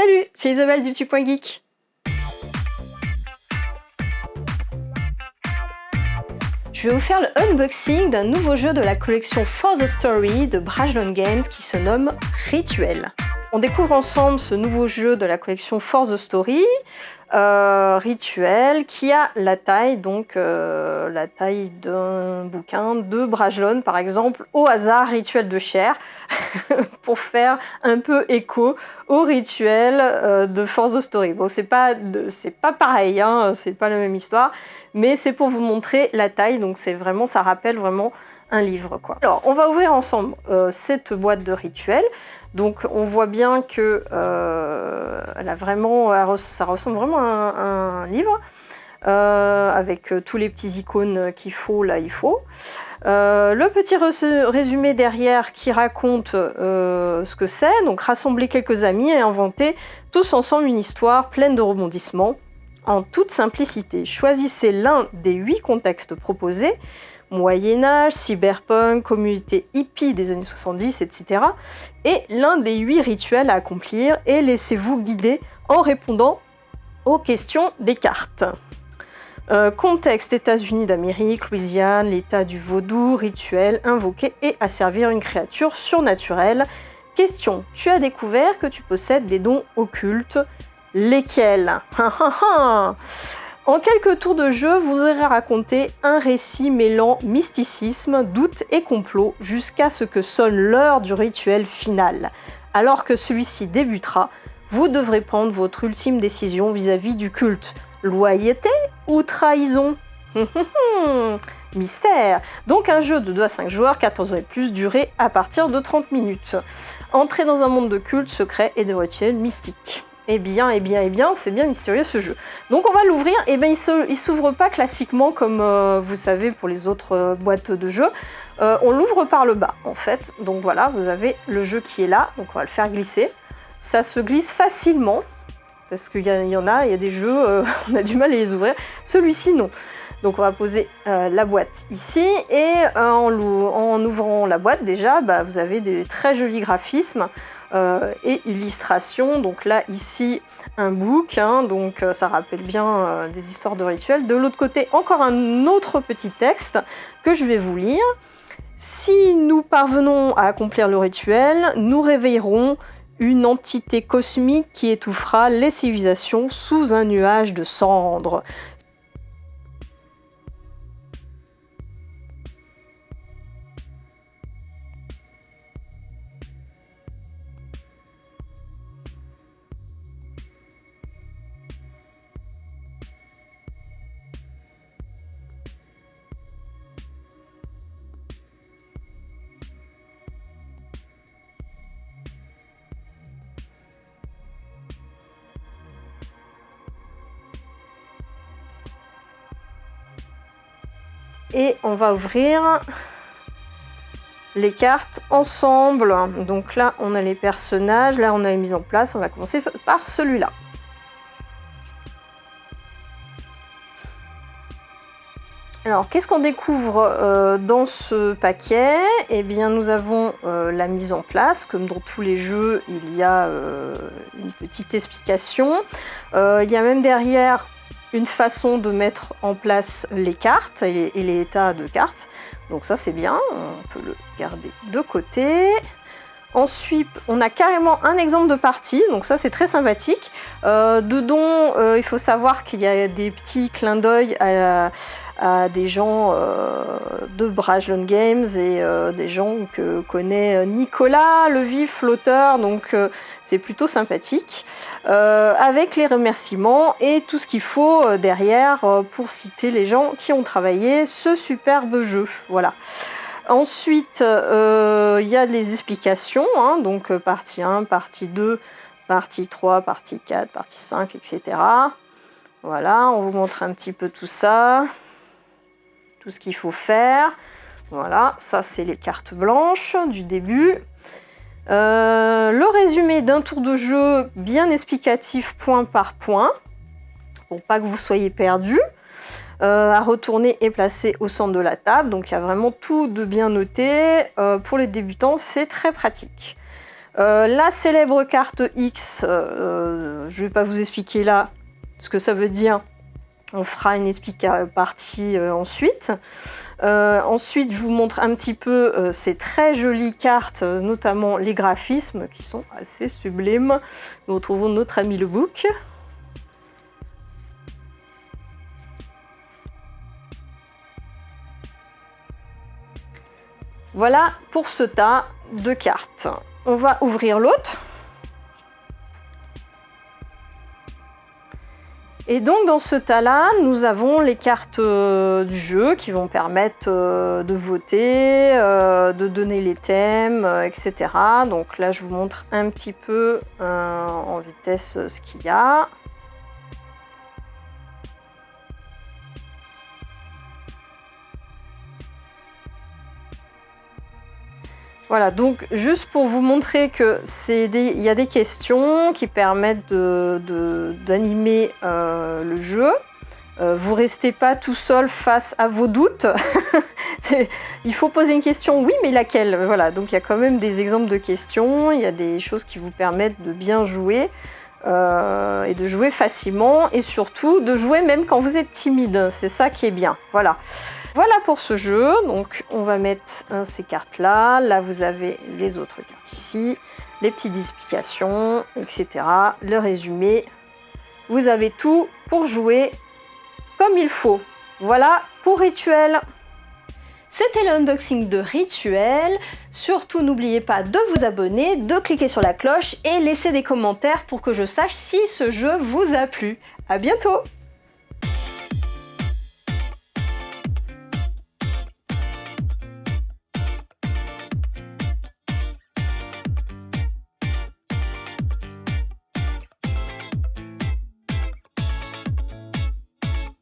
Salut, c'est Isabelle du Petit Point Geek. Je vais vous faire le unboxing d'un nouveau jeu de la collection For the Story de Brajlon Games qui se nomme Rituel. On découvre ensemble ce nouveau jeu de la collection For the Story, Rituel, qui a la taille d'un bouquin de Brajlon, par exemple, au hasard, Rituel de chair, pour faire un peu écho au rituel de For the Story. Bon, c'est pas pareil, hein, c'est pas la même histoire, mais c'est pour vous montrer la taille, donc ça rappelle vraiment un livre, quoi. Alors, on va ouvrir ensemble cette boîte de Rituel. Donc on voit bien que ça ressemble vraiment à un livre, avec tous les petits icônes qu'il faut, là il faut. Le petit résumé derrière qui raconte ce que c'est, donc rassembler quelques amis et inventer tous ensemble une histoire pleine de rebondissements, en toute simplicité. Choisissez l'un des 8 contextes proposés, Moyen-Âge, cyberpunk, communauté hippie des années 70, etc. Et l'un des 8 rituels à accomplir et laissez-vous guider en répondant aux questions des cartes. Contexte États-Unis d'Amérique, Louisiane, l'état du vaudou, rituel, invoquer et asservir une créature surnaturelle. Question, tu as découvert que tu possèdes des dons occultes. Lesquels? En quelques tours de jeu, vous aurez raconté un récit mêlant mysticisme, doute et complot jusqu'à ce que sonne l'heure du rituel final. Alors que celui-ci débutera, vous devrez prendre votre ultime décision vis-à-vis du culte. Loyauté ou trahison? Mystère. Donc un jeu de 2 à 5 joueurs, 14 ans et plus, durée à partir de 30 minutes. Entrez dans un monde de cultes, secrets et de rituels mystiques. Eh bien, c'est bien mystérieux ce jeu. Donc on va l'ouvrir, et bien il s'ouvre pas classiquement comme vous savez pour les autres boîtes de jeux. On l'ouvre par le bas en fait. Donc voilà, vous avez le jeu qui est là, donc on va le faire glisser. Ça se glisse facilement, parce qu'il y a des jeux, on a du mal à les ouvrir. Celui-ci non. Donc on va poser la boîte ici, et en ouvrant la boîte déjà, vous avez des très jolis graphismes. Et illustrations, donc là ici un book, donc ça rappelle bien des histoires de rituels. De l'autre côté encore un autre petit texte que je vais vous lire. Si nous parvenons à accomplir le rituel, nous réveillerons une entité cosmique qui étouffera les civilisations sous un nuage de cendres. Et on va ouvrir les cartes ensemble. Donc là, on a les personnages, là, on a les mises en place. On va commencer par celui-là. Alors, qu'est-ce qu'on découvre dans ce paquet? Eh bien, nous avons la mise en place. Comme dans tous les jeux, il y a une petite explication. Il y a même derrière une façon de mettre en place les cartes et les états de cartes. Donc ça, c'est bien. On peut le garder de côté. Ensuite, on a carrément un exemple de partie, donc ça c'est très sympathique. Dedans, il faut savoir qu'il y a des petits clins d'œil à des gens de Brajlon Games et des gens que connaît Nicolas, le vif, l'auteur, donc c'est plutôt sympathique. Avec les remerciements et tout ce qu'il faut derrière pour citer les gens qui ont travaillé ce superbe jeu. Voilà. Ensuite, il y a les explications, donc partie 1, partie 2, partie 3, partie 4, partie 5, etc. Voilà, on vous montre un petit peu tout ça, tout ce qu'il faut faire. Voilà, ça c'est les cartes blanches du début. Le résumé d'un tour de jeu bien explicatif point par point, pour pas que vous soyez perdus. À retourner et placer au centre de la table. Donc il y a vraiment tout de bien noté. Pour les débutants, c'est très pratique. La célèbre carte X, je ne vais pas vous expliquer là ce que ça veut dire. On fera une partie ensuite. Ensuite, je vous montre un petit peu ces très jolies cartes, notamment les graphismes qui sont assez sublimes. Nous retrouvons notre ami le book. Voilà pour ce tas de cartes. On va ouvrir l'autre. Et donc dans ce tas-là, nous avons les cartes du jeu qui vont permettre de voter, de donner les thèmes, etc. Donc là, je vous montre un petit peu en vitesse ce qu'il y a. Voilà, donc juste pour vous montrer que il y a des questions qui permettent d'animer le jeu. Vous restez pas tout seul face à vos doutes. Il faut poser une question, oui, mais laquelle? Voilà, donc il y a quand même des exemples de questions, il y a des choses qui vous permettent de bien jouer. Et de jouer facilement et surtout de jouer même quand vous êtes timide, c'est ça qui est bien, voilà. Voilà pour ce jeu, donc on va mettre ces cartes là, là vous avez les autres cartes ici, les petites explications, etc. Le résumé, vous avez tout pour jouer comme il faut. Voilà pour Rituel. C'était l'unboxing de Rituel. Surtout, n'oubliez pas de vous abonner, de cliquer sur la cloche et laisser des commentaires pour que je sache si ce jeu vous a plu. À bientôt!